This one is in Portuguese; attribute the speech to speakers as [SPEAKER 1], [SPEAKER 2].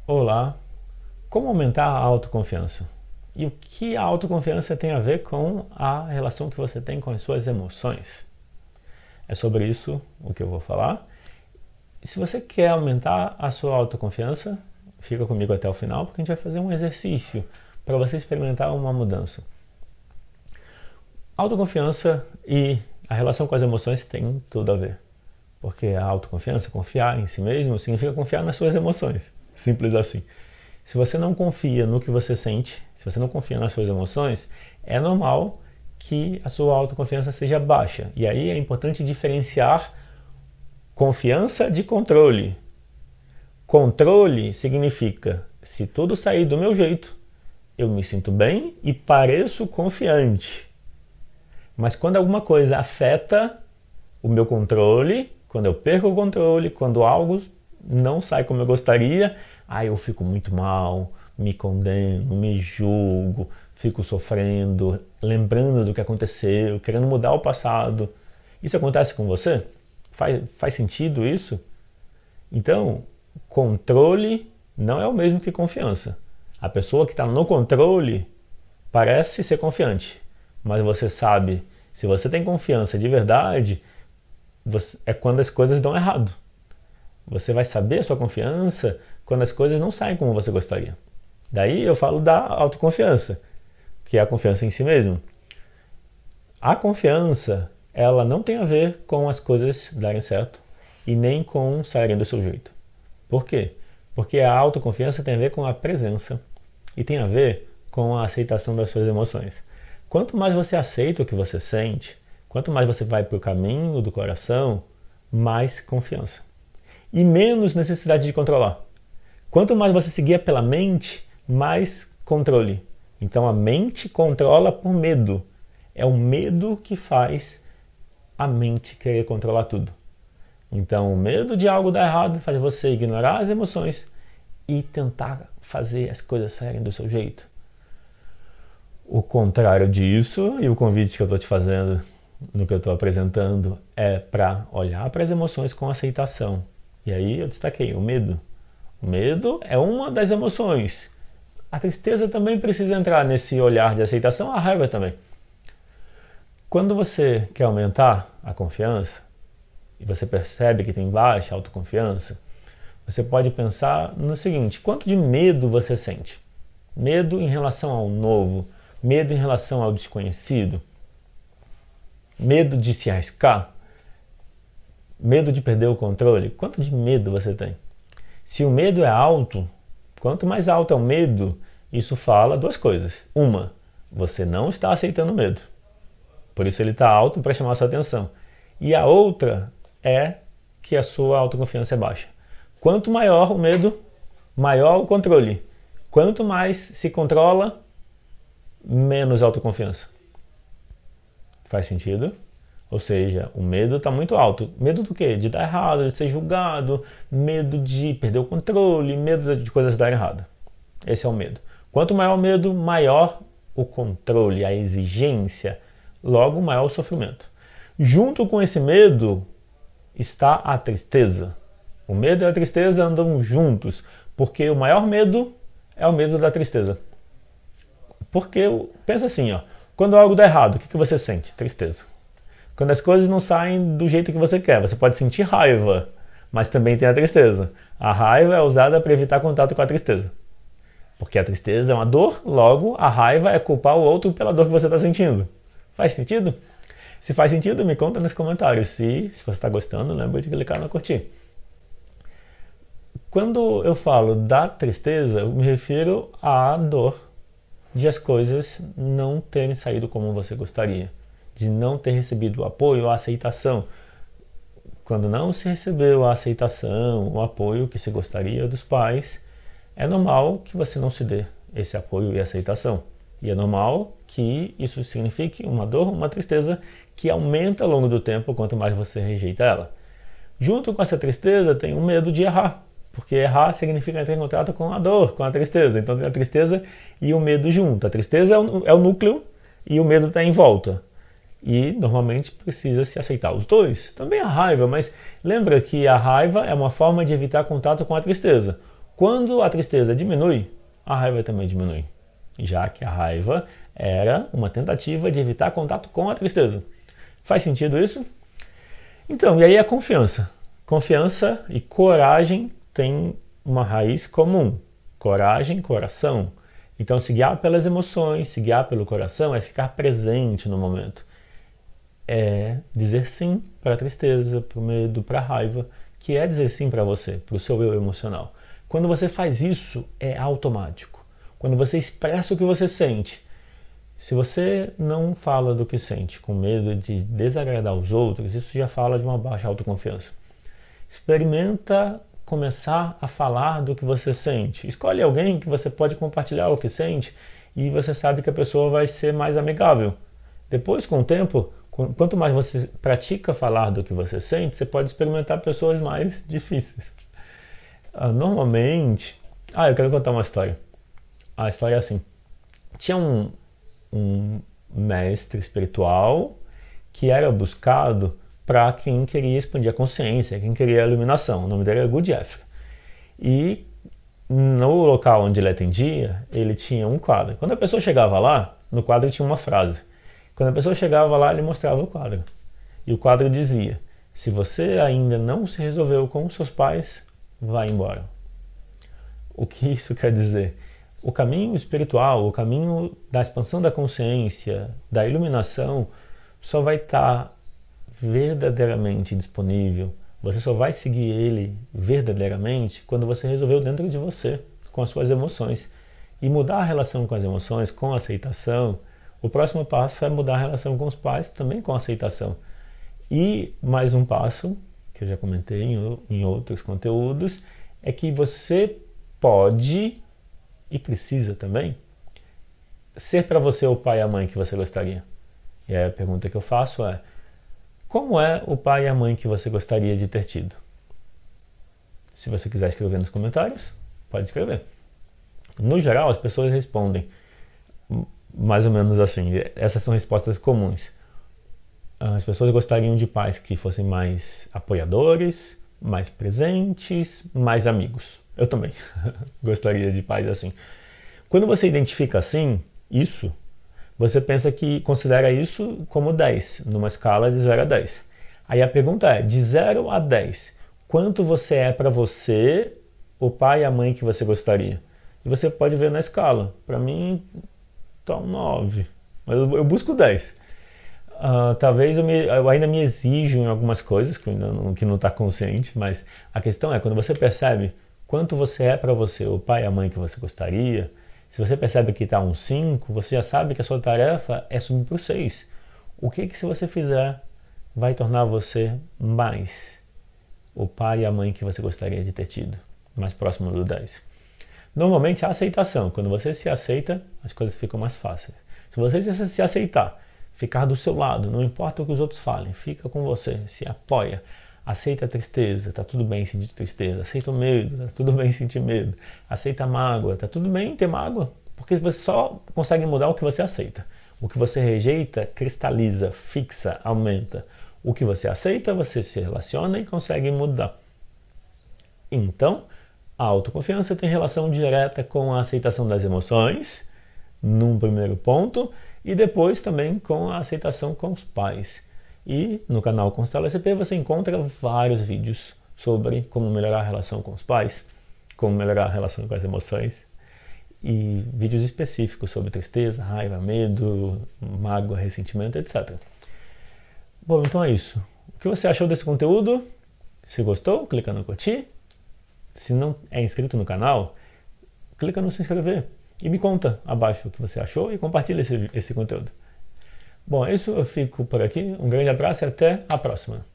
[SPEAKER 1] Olá, como aumentar a autoconfiança? E o que a autoconfiança tem a ver com a relação que você tem com as suas emoções? É sobre isso o que eu vou falar. Se você quer aumentar a sua autoconfiança, fica comigo até o final, porque a gente vai fazer um exercício para você experimentar uma mudança. Autoconfiança e a relação com as emoções tem tudo a ver. Porque a autoconfiança, confiar em si mesmo, significa confiar nas suas emoções. Simples assim. Se você não confia no que você sente, se você não confia nas suas emoções, é normal que a sua autoconfiança seja baixa. E aí é importante diferenciar confiança de controle. Controle significa, se tudo sair do meu jeito, eu me sinto bem e pareço confiante. Mas quando alguma coisa afeta o meu controle, quando eu perco o controle, quando algo não sai como eu gostaria, aí eu fico muito mal, me condeno, me julgo, fico sofrendo, lembrando do que aconteceu, querendo mudar o passado. Isso acontece com você? Faz sentido isso? Então, controle não é o mesmo que confiança. A pessoa que está no controle parece ser confiante, mas você sabe, se você tem confiança de verdade, é quando as coisas dão errado. Você vai saber a sua confiança quando as coisas não saem como você gostaria. Daí eu falo da autoconfiança, que é a confiança em si mesmo. A confiança, ela não tem a ver com as coisas darem certo e nem com saírem do seu jeito. Por quê? Porque a autoconfiança tem a ver com a presença e tem a ver com a aceitação das suas emoções. Quanto mais você aceita o que você sente, quanto mais você vai para o caminho do coração, mais confiança. E menos necessidade de controlar. Quanto mais você se guia pela mente, mais controle. Então a mente controla por medo. É o medo que faz a mente querer controlar tudo. Então o medo de algo dar errado faz você ignorar as emoções e tentar fazer as coisas saírem do seu jeito. O contrário disso, e o convite que eu estou te fazendo no que eu estou apresentando, é para olhar para as emoções com aceitação. E aí eu destaquei o medo. O medo é uma das emoções. A tristeza também precisa entrar nesse olhar de aceitação, a raiva também. Quando você quer aumentar a confiança, e você percebe que tem baixa autoconfiança, você pode pensar no seguinte: quanto de medo você sente? Medo em relação ao novo, medo em relação ao desconhecido, medo de se arriscar, medo de perder o controle. Quanto de medo você tem? Se o medo é alto, quanto mais alto é o medo, isso fala duas coisas. Uma, você não está aceitando o medo. Por isso ele está alto para chamar a sua atenção. E a outra é que a sua autoconfiança é baixa. Quanto maior o medo, maior o controle. Quanto mais se controla, menos autoconfiança. Faz sentido? Ou seja, o medo está muito alto. Medo do quê? De dar errado, de ser julgado, medo de perder o controle, medo de coisas darem errado. Esse é o medo. Quanto maior o medo, maior o controle, a exigência, logo maior o sofrimento. Junto com esse medo está a tristeza. O medo e a tristeza andam juntos, porque o maior medo é o medo da tristeza. Porque, pensa assim, ó, quando algo dá errado, o que você sente? Tristeza. Quando as coisas não saem do jeito que você quer, você pode sentir raiva, mas também tem a tristeza. A raiva é usada para evitar contato com a tristeza. Porque a tristeza é uma dor, logo a raiva é culpar o outro pela dor que você está sentindo. Faz sentido? Se faz sentido, me conta nos comentários. Se você está gostando, lembra de clicar no curtir. Quando eu falo da tristeza, eu me refiro à dor de as coisas não terem saído como você gostaria, de não ter recebido o apoio, a aceitação. Quando não se recebeu a aceitação, o apoio que se gostaria dos pais, é normal que você não se dê esse apoio e aceitação. E é normal que isso signifique uma dor, uma tristeza que aumenta ao longo do tempo quanto mais você rejeita ela. Junto com essa tristeza tem o medo de errar, porque errar significa entrar em contato com a dor, com a tristeza. Então tem a tristeza e o medo junto. A tristeza é o núcleo e o medo está em volta. E normalmente precisa se aceitar os dois. Também a raiva, mas lembra que a raiva é uma forma de evitar contato com a tristeza. Quando a tristeza diminui, a raiva também diminui, já que a raiva era uma tentativa de evitar contato com a tristeza. Faz sentido isso? Então, e aí a confiança. Confiança e coragem têm uma raiz comum. Coragem, coração. Então, se guiar pelas emoções, se guiar pelo coração é ficar presente no momento. É dizer sim para a tristeza, para o medo, para a raiva, que é dizer sim para você, para o seu eu emocional. Quando você faz isso, é automático. Quando você expressa o que você sente, se você não fala do que sente com medo de desagradar os outros, isso já fala de uma baixa autoconfiança. Experimenta começar a falar do que você sente. Escolhe alguém que você pode compartilhar o que sente e você sabe que a pessoa vai ser mais amigável. Depois, com o tempo, quanto mais você pratica falar do que você sente, você pode experimentar pessoas mais difíceis. Normalmente... eu quero contar uma história. A história é assim. Tinha um mestre espiritual que era buscado para quem queria expandir a consciência, quem queria a iluminação. O nome dele era Gurdjieff. E no local onde ele atendia, ele tinha um quadro. Quando a pessoa chegava lá, no quadro tinha uma frase. Quando a pessoa chegava lá, ele mostrava o quadro. E o quadro dizia: se você ainda não se resolveu com os seus pais, vá embora. O que isso quer dizer? O caminho espiritual, o caminho da expansão da consciência, da iluminação, só vai estar verdadeiramente disponível. Você só vai seguir ele verdadeiramente quando você resolveu dentro de você, com as suas emoções. E mudar a relação com as emoções, com a aceitação, o próximo passo é mudar a relação com os pais, também com a aceitação. E mais um passo, que eu já comentei em outros conteúdos, é que você pode e precisa também ser para você o pai e a mãe que você gostaria. E aí a pergunta que eu faço é: como é o pai e a mãe que você gostaria de ter tido? Se você quiser escrever nos comentários, pode escrever. No geral, as pessoas respondem mais ou menos assim. Essas são respostas comuns. As pessoas gostariam de pais que fossem mais apoiadores, mais presentes, mais amigos. Eu também gostaria de pais assim. Quando você identifica assim, isso, você pensa que considera isso como 10, numa escala de 0 a 10. Aí a pergunta é, de 0 a 10, quanto você é para você, o pai e a mãe que você gostaria? E você pode ver na escala. Para mim, tá um 9, mas eu busco 10. Talvez eu ainda me exijo em algumas coisas que não está consciente, mas a questão é, quando você percebe quanto você é para você, o pai e a mãe que você gostaria, se você percebe que está um 5, você já sabe que a sua tarefa é subir para o 6. O que se você fizer vai tornar você mais o pai e a mãe que você gostaria de ter tido, mais próximo do 10? Normalmente a aceitação. Quando você se aceita, as coisas ficam mais fáceis. Se você se aceitar, ficar do seu lado, não importa o que os outros falem, fica com você, se apoia. Aceita a tristeza, tá tudo bem sentir tristeza. Aceita o medo, tá tudo bem sentir medo. Aceita a mágoa, tá tudo bem ter mágoa. Porque você só consegue mudar o que você aceita. O que você rejeita, cristaliza, fixa, aumenta. O que você aceita, você se relaciona e consegue mudar. Então, a autoconfiança tem relação direta com a aceitação das emoções, num primeiro ponto, e depois também com a aceitação com os pais. E no canal Constela SP você encontra vários vídeos sobre como melhorar a relação com os pais, como melhorar a relação com as emoções, e vídeos específicos sobre tristeza, raiva, medo, mágoa, ressentimento, etc. Bom, então é isso. O que você achou desse conteúdo? Se gostou, clica no curtir. Se não é inscrito no canal, clica no se inscrever e me conta abaixo o que você achou e compartilha esse conteúdo. Bom, é isso, eu fico por aqui. Um grande abraço e até a próxima.